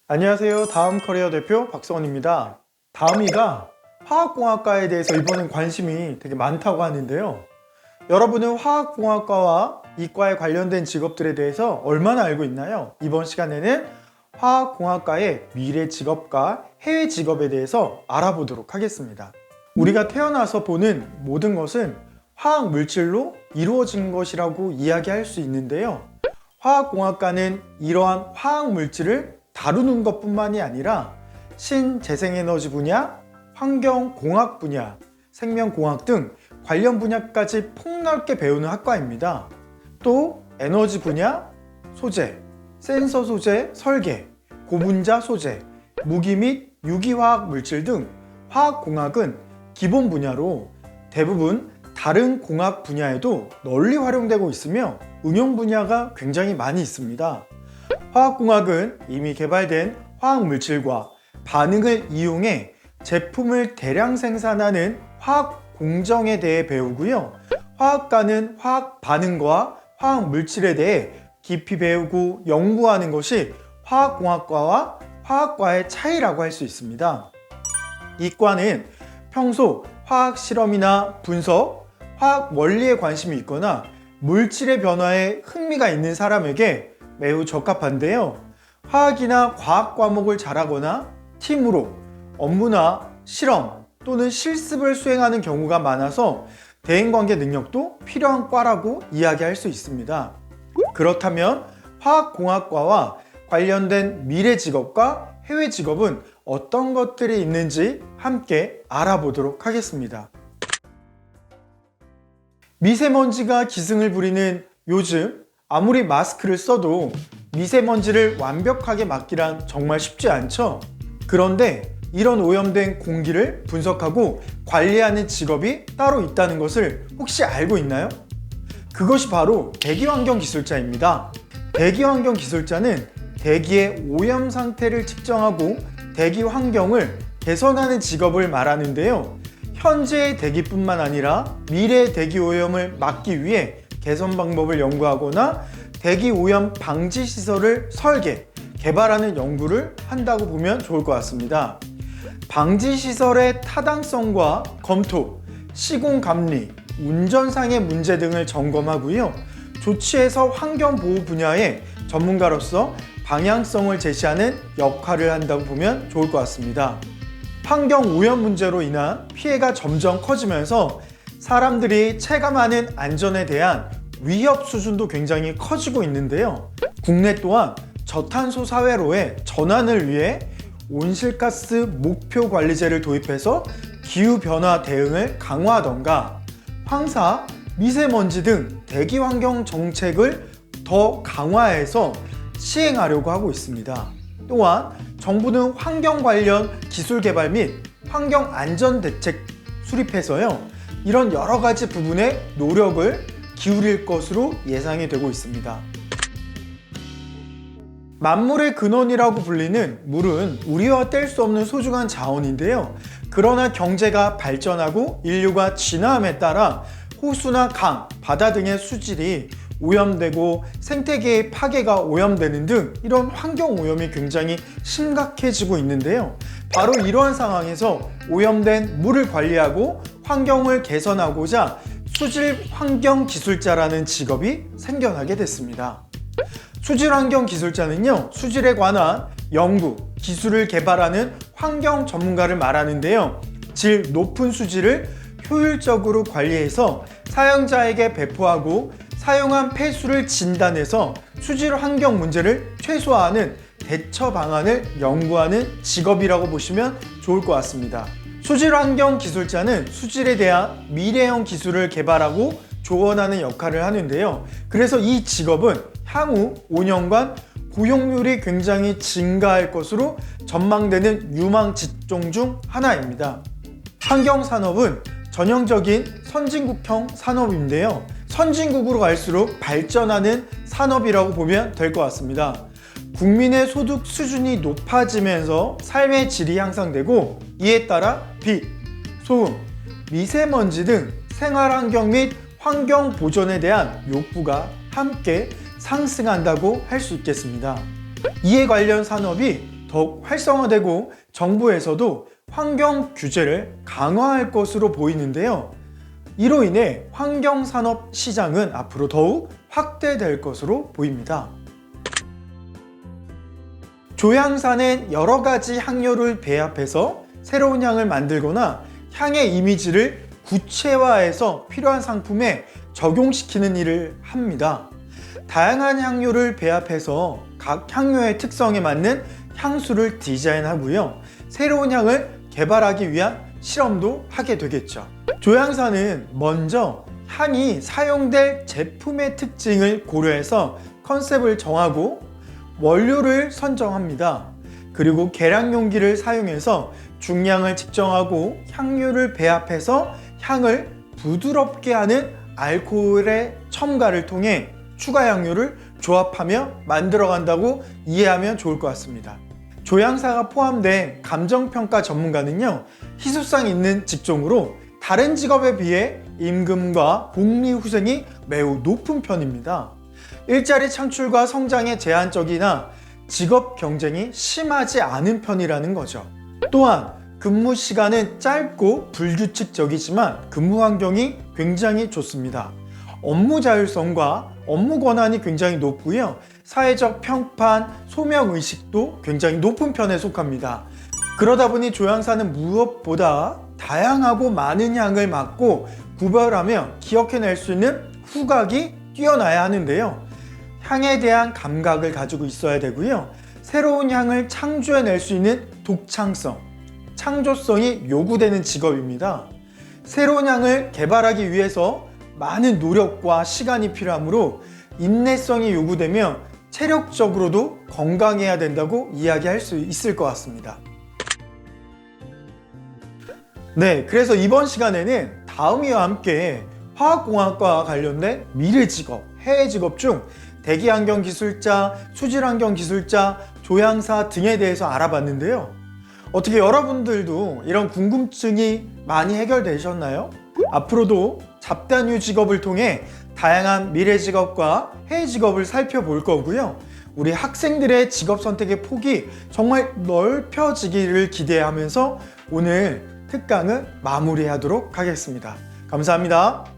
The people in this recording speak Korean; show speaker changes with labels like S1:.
S1: 안녕하세요. 다음 커리어 대표 박성원입니다. 다음이가 화학공학과에 대해서 이번엔 관심이 되게 많다고 하는데요. 여러분은 화학공학과와 이과에 관련된 직업들에 대해서 얼마나 알고 있나요? 이번 시간에는 화학공학과의 미래 직업과 해외 직업에 대해서 알아보도록 하겠습니다. 우리가 태어나서 보는 모든 것은 화학 물질로 이루어진 것이라고 이야기할 수 있는데요. 화학공학과는 이러한 화학 물질을 다루는 것뿐만이 아니라 신재생에너지 분야, 환경공학 분야, 생명공학 등 관련 분야까지 폭넓게 배우는 학과입니다. 또 에너지 분야, 소재, 센서 소재 설계, 고분자 소재, 무기 및 유기화학 물질 등 화학공학은 기본 분야로 대부분 다른 공학 분야에도 널리 활용되고 있으며 응용 분야가 굉장히 많이 있습니다. 화학공학은 이미 개발된 화학물질과 반응을 이용해 제품을 대량 생산하는 화학 공정에 대해 배우고요. 화학과는 화학 반응과 화학 물질에 대해 깊이 배우고 연구하는 것이 화학공학과와 화학과의 차이라고 할 수 있습니다. 이과는 평소 화학 실험이나 분석, 화학 원리에 관심이 있거나 물질의 변화에 흥미가 있는 사람에게 매우 적합한데요. 화학이나 과학 과목을 잘하거나 팀으로 업무나 실험 또는 실습을 수행하는 경우가 많아서 대인관계 능력도 필요한 과라고 이야기할 수 있습니다. 그렇다면 화학공학과와 관련된 미래 직업과 해외 직업은 어떤 것들이 있는지 함께 알아보도록 하겠습니다. 미세먼지가 기승을 부리는 요즘 아무리 마스크를 써도 미세먼지를 완벽하게 막기란 정말 쉽지 않죠? 그런데 이런 오염된 공기를 분석하고 관리하는 직업이 따로 있다는 것을 혹시 알고 있나요? 그것이 바로 대기환경기술자입니다. 대기환경기술자는 대기의 오염 상태를 측정하고 대기 환경을 개선하는 직업을 말하는데요. 현재의 대기뿐만 아니라 미래의 대기 오염을 막기 위해 개선 방법을 연구하거나 대기 오염 방지 시설을 설계, 개발하는 연구를 한다고 보면 좋을 것 같습니다. 방지 시설의 타당성과 검토, 시공 감리, 운전상의 문제 등을 점검하고요. 조치에서 환경보호 분야의 전문가로서 방향성을 제시하는 역할을 한다고 보면 좋을 것 같습니다. 환경 오염 문제로 인한 피해가 점점 커지면서 사람들이 체감하는 안전에 대한 위협 수준도 굉장히 커지고 있는데요. 국내 또한 저탄소 사회로의 전환을 위해 온실가스 목표 관리제를 도입해서 기후변화 대응을 강화하던가 황사, 미세먼지 등 대기환경 정책을 더 강화해서 시행하려고 하고 있습니다. 또한 정부는 환경 관련 기술 개발 및 환경 안전 대책 수립해서요. 이런 여러 가지 부분에 노력을 기울일 것으로 예상이 되고 있습니다. 만물의 근원이라고 불리는 물은 우리와 뗄 수 없는 소중한 자원인데요. 그러나 경제가 발전하고 인류가 진화함에 따라 호수나 강, 바다 등의 수질이 오염되고 생태계의 파괴가 오염되는 등 이런 환경 오염이 굉장히 심각해지고 있는데요. 바로 이러한 상황에서 오염된 물을 관리하고 환경을 개선하고자 수질 환경 기술자라는 직업이 생겨나게 됐습니다. 수질 환경 기술자는요, 수질에 관한 연구, 기술을 개발하는 환경 전문가를 말하는데요. 질 높은 수질을 효율적으로 관리해서 사용자에게 배포하고 사용한 폐수를 진단해서 수질 환경 문제를 최소화하는 대처 방안을 연구하는 직업이라고 보시면 좋을 것 같습니다. 수질 환경 기술자는 수질에 대한 미래형 기술을 개발하고 조언하는 역할을 하는데요. 그래서 이 직업은 향후 5년간 고용률이 굉장히 증가할 것으로 전망되는 유망 직종 중 하나입니다. 환경산업은 전형적인 선진국형 산업인데요. 선진국으로 갈수록 발전하는 산업이라고 보면 될 것 같습니다. 국민의 소득 수준이 높아지면서 삶의 질이 향상되고 이에 따라 빛, 소음, 미세먼지 등 생활환경 및 환경 보존에 대한 욕구가 함께 상승한다고 할 수 있겠습니다. 이에 관련 산업이 더욱 활성화되고 정부에서도 환경 규제를 강화할 것으로 보이는데요. 이로 인해 환경산업 시장은 앞으로 더욱 확대될 것으로 보입니다. 조향사는 여러 가지 향료를 배합해서 새로운 향을 만들거나 향의 이미지를 구체화해서 필요한 상품에 적용시키는 일을 합니다. 다양한 향료를 배합해서 각 향료의 특성에 맞는 향수를 디자인하고요. 새로운 향을 개발하기 위한 실험도 하게 되겠죠. 조향사는 먼저 향이 사용될 제품의 특징을 고려해서 컨셉을 정하고 원료를 선정합니다. 그리고 계량 용기를 사용해서 중량을 측정하고 향료를 배합해서 향을 부드럽게 하는 알코올의 첨가를 통해 추가 향료를 조합하며 만들어간다고 이해하면 좋을 것 같습니다. 조향사가 포함된 감정평가 전문가는요, 희소성 있는 직종으로 다른 직업에 비해 임금과 복리 후생이 매우 높은 편입니다. 일자리 창출과 성장에 제한적이나 직업 경쟁이 심하지 않은 편이라는 거죠. 또한 근무 시간은 짧고 불규칙적이지만 근무 환경이 굉장히 좋습니다. 업무 자율성과 업무 권한이 굉장히 높고요. 사회적 평판, 소명의식도 굉장히 높은 편에 속합니다. 그러다 보니 조향사는 무엇보다 다양하고 많은 향을 맡고 구별하며 기억해낼 수 있는 후각이 뛰어나야 하는데요. 향에 대한 감각을 가지고 있어야 되고요. 새로운 향을 창조해낼 수 있는 독창성, 창조성이 요구되는 직업입니다. 새로운 향을 개발하기 위해서 많은 노력과 시간이 필요하므로 인내성이 요구되며 체력적으로도 건강해야 된다고 이야기할 수 있을 것 같습니다. 네, 그래서 이번 시간에는 다음이와 함께 화학공학과와 관련된 미래 직업, 해외 직업 중 대기환경기술자, 수질환경기술자, 조향사 등에 대해서 알아봤는데요. 어떻게 여러분들도 이런 궁금증이 많이 해결되셨나요? 앞으로도 잡다뉴 직업을 통해 다양한 미래 직업과 해외 직업을 살펴볼 거고요. 우리 학생들의 직업 선택의 폭이 정말 넓혀지기를 기대하면서 오늘 특강은 마무리하도록 하겠습니다. 감사합니다.